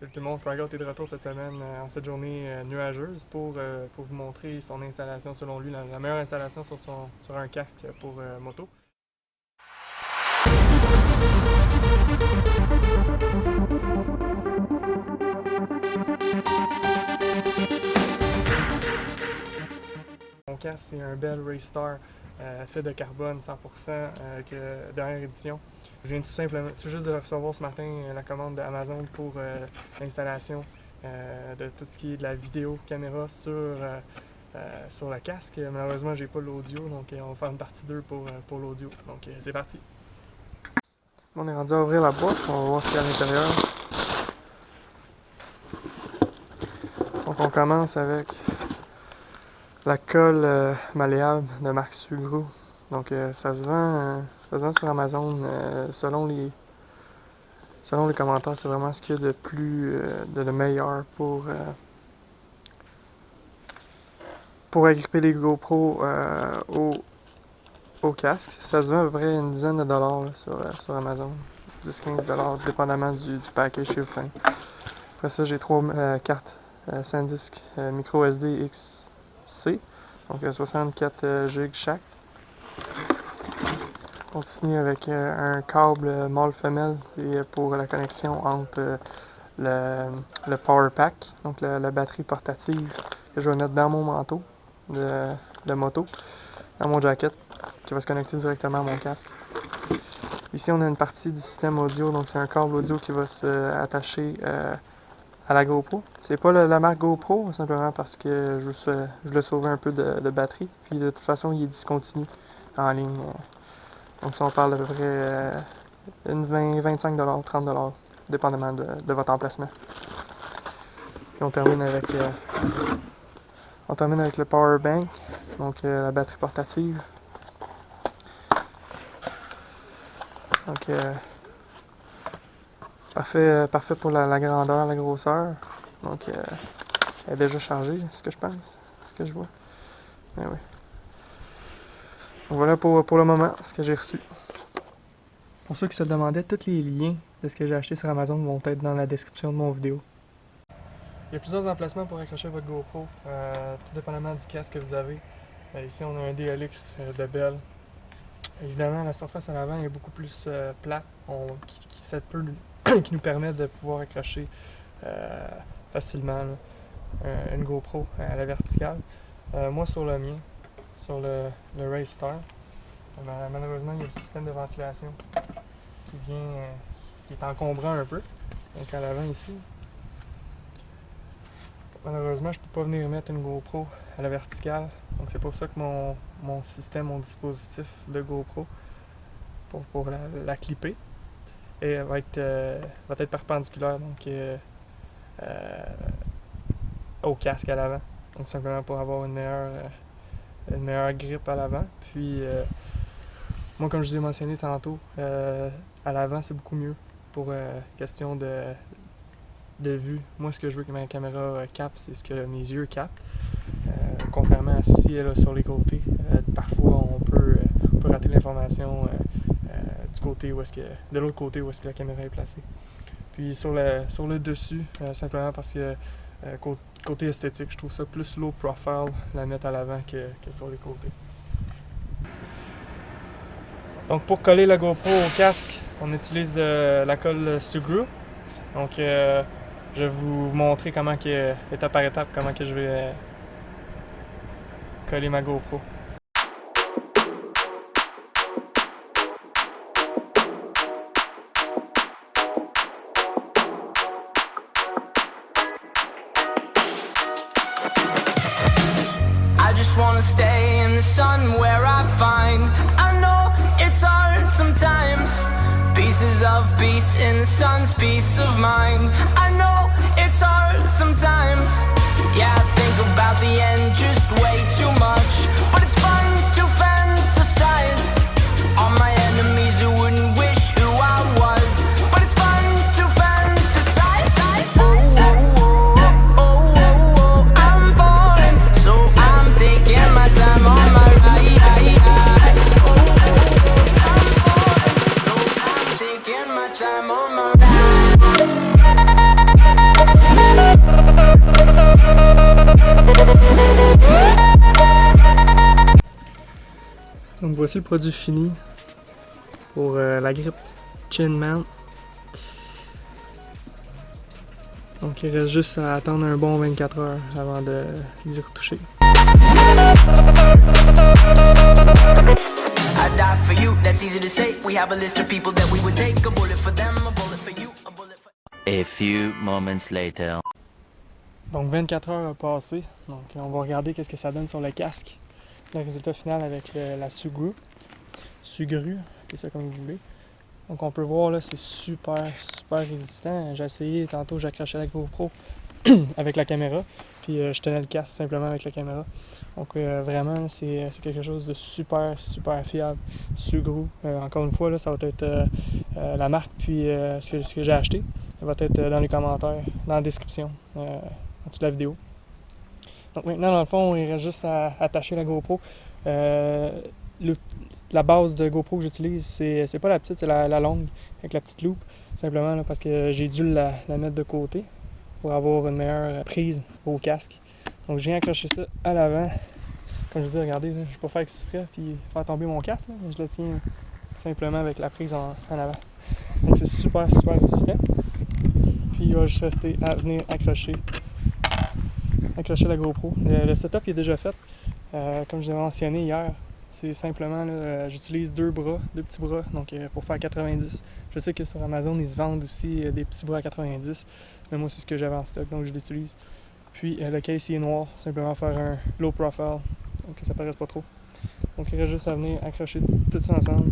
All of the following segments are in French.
Salut tout le monde, Fragout est de retour cette semaine en cette journée nuageuse pour vous montrer son installation selon lui, la meilleure installation sur un casque pour moto. Mon casque, c'est un Bell Raystar fait de carbone 100% avec dernière édition. Je viens tout juste de recevoir ce matin la commande d'Amazon pour l'installation de tout ce qui est de la vidéo caméra sur le casque. Malheureusement, j'ai pas l'audio, donc on va faire une partie 2 pour l'audio. Donc c'est parti! On est rendu à ouvrir la boîte, on va voir ce qu'il y a à l'intérieur. Donc on commence avec la colle malléable de marque Sugru. Donc ça se vend sur Amazon. Selon les commentaires, c'est vraiment ce qu'il y a de plus de meilleur pour agripper les GoPro au casque. Ça se vend à peu près une dizaine de dollars là, sur Amazon. 10-15$, dépendamment du package que vous prenez. Après ça, j'ai 3 cartes SanDisk micro SD XC. Donc 64 GB chaque. On continue avec un câble mâle-femelle pour la connexion entre le power pack, donc la batterie portative que je vais mettre dans mon manteau de moto, dans mon jacket, qui va se connecter directement à mon casque. Ici, on a une partie du système audio, donc c'est un câble audio qui va s'attacher à la GoPro. C'est pas la marque GoPro, simplement parce que je voulais sauver un peu de batterie. Puis de toute façon, il est discontinu en ligne. Donc ça, on parle à peu près une 25$, 30$, dépendamment de votre emplacement. Puis on termine avec le power bank, donc la batterie portative. Donc parfait pour la grandeur, la grosseur. Donc elle est déjà chargée, ce que je pense, ce que je vois. Mais oui. Donc voilà pour le moment ce que j'ai reçu. Pour ceux qui se demandaient, tous les liens de ce que j'ai acheté sur Amazon vont être dans la description de mon vidéo. Il y a plusieurs emplacements pour accrocher votre GoPro, tout dépendamment du casque que vous avez. Ici on a un DLX de Bell. Évidemment, la surface à l'avant est beaucoup plus plate, qui nous permet de pouvoir accrocher facilement une GoPro à la verticale. Moi, sur le mien, sur le Raystar, malheureusement, il y a le système de ventilation qui est encombrant un peu. Donc à l'avant ici, malheureusement, je ne peux pas venir mettre une GoPro à la verticale. Donc c'est pour ça que mon dispositif de GoPro pour la clipper va être perpendiculaire donc au casque à l'avant. Donc simplement pour avoir une meilleure grippe à l'avant. Puis moi, comme je vous ai mentionné tantôt, à l'avant c'est beaucoup mieux pour question de vue. Moi, ce que je veux que ma caméra capte, c'est ce que mes yeux captent. Contrairement à si elle est sur les côtés, parfois on peut rater l'information de l'autre côté où est-ce que la caméra est placée. Puis sur le dessus, simplement parce que côté esthétique, je trouve ça plus low profile la mettre à l'avant que sur les côtés. Donc pour coller la GoPro au casque, on utilise de la colle Sugru. Donc je vais vous montrer étape par étape, comment que je vais coller ma GoPro. I just wanna stay in the sun where I find I know it's hard sometimes. Pieces of peace in the sun's peace of mind. I know it's hard sometimes. Yeah, I think about the end just way too much. But it's fun to fantasize on my enemies who wouldn't wish who I was. But it's fun to fantasize. Oh, oh, oh, oh, oh, oh. I'm falling, so I'm taking my time on my ride. Oh, oh, oh, I'm falling, so I'm taking my time on my ride. voici le produit fini pour la grippe Chin Mount. Donc il reste juste à attendre un bon 24 heures avant de d'y retoucher. A few moments later. Donc 24 heures a passé, donc on va regarder qu'est-ce que ça donne sur le casque. Le résultat final avec la Sugru, appelez ça comme vous voulez. Donc on peut voir là, c'est super résistant. J'ai essayé, tantôt j'accrochais la GoPro avec la caméra, puis je tenais le casque simplement avec la caméra. Donc vraiment, c'est quelque chose de super fiable. Sugru, encore une fois, là, ça va être la marque, puis ce que j'ai acheté. Ça va être dans les commentaires, dans la description, en dessous de la vidéo. Donc maintenant, dans le fond, il reste juste à attacher la GoPro. La base de GoPro que j'utilise, c'est pas la petite, c'est la longue, avec la petite loupe. Simplement là, parce que j'ai dû la mettre de côté pour avoir une meilleure prise au casque. Donc je viens accrocher ça à l'avant. Comme je vous dis, regardez, là, je ne vais pas faire exprès puis faire tomber mon casque, là, mais je le tiens simplement avec la prise en avant. Donc c'est super résistant. Puis il va juste rester à venir accrocher la GoPro. Le setup est déjà fait. Comme je l'ai mentionné hier, c'est simplement, j'utilise deux petits bras, donc pour faire 90. Je sais que sur Amazon, ils se vendent aussi des petits bras à 90, mais moi, c'est ce que j'avais en stock, donc je l'utilise. Puis le case est noir, simplement faire un low profile, donc que ça ne paraisse pas trop. Donc il reste juste à venir accrocher tout ça ensemble.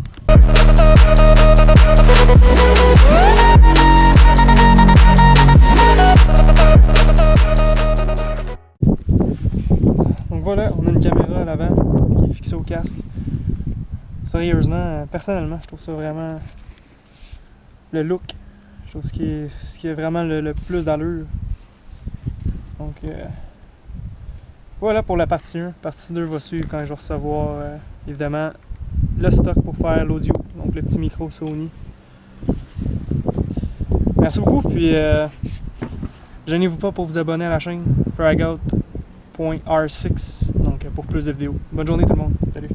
Donc voilà, on a une caméra à l'avant qui est fixée au casque. Sérieusement, personnellement, je trouve ça vraiment le look. Je trouve ce qui est vraiment le plus d'allure. Donc voilà pour la partie 1. Partie 2 va suivre quand je vais recevoir évidemment le stock pour faire l'audio. Donc le petit micro Sony. Merci beaucoup, puis gênez-vous pas pour vous abonner à la chaîne fragout.r6 donc pour plus de vidéos. Bonne journée tout le monde. Salut!